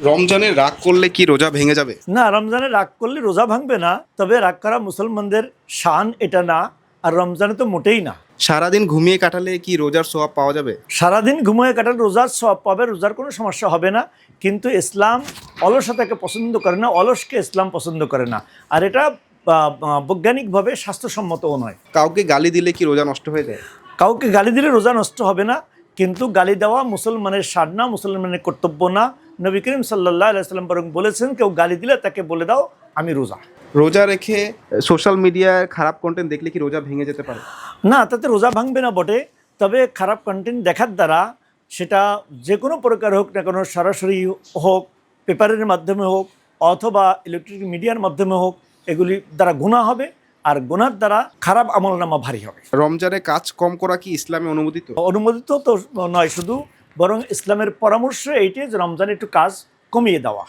রমজানে রাগ করলে কি রোজা ভেঙে যাবে? না, রমজানে রাগ করলে রোজা ভাঙবে না, তবে রাগ করা মুসলমানদের শান এটা না, আর রমজানে তো মোটেই না। সারাদিন ঘুমিয়ে কাটালে কি রোজার সোয়াব পাওয়া যাবে? সারাদিন ঘুমিয়ে কাটালে রোজার সওয়াব পাবে, রোজার কোনো সমস্যা হবে না। কিন্তু ইসলাম অলসতাকে পছন্দ করে না, অলসকে ইসলাম পছন্দ করে না। আর এটা বৈজ্ঞানিকভাবে স্বাস্থ্যসম্মতও নয়। কাউকে গালি দিলে কি রোজা নষ্ট হয়ে যায়? কাউকে গালি দিলে রোজা নষ্ট হবে না, কিন্তু গালি দেওয়া মুসলমানের শান না, মুসলমানের কর্তব্য না। নবী করিম সাল্লাল্লাহু আলাইহি ওয়াসাল্লাম বরং বলেছেন, কেউ গালি দিলে তাকে বলে দাও আমি রোজা। রোজা রেখে সোশ্যাল মিডিয়ায় খারাপ কন্টেন্ট দেখলে কি রোজা ভেঙে যেতে পারে? না, তাতে রোজা ভাঙবে না বটে, তবে খারাপ কন্টেন্ট দেখার দ্বারা, সেটা যে কোনো প্রকার হোক না কেন, সরাসরি হোক, পেপারের মাধ্যমে হোক, অথবা ইলেকট্রিক মিডিয়ার মাধ্যমে হোক, এগুলি দ্বারা গুনাহ হবে, আর গুনার দ্বারা খারাপ আমলনামা ভারী হবে। রমজানে কাজ কম করা কি ইসলামে অনুমোদিত? অনুমোদিত তো নয় শুধু, বরং ইসলামের পরামর্শ এইটি যে রমজানে একটু কাজ কমিয়ে দেওয়া।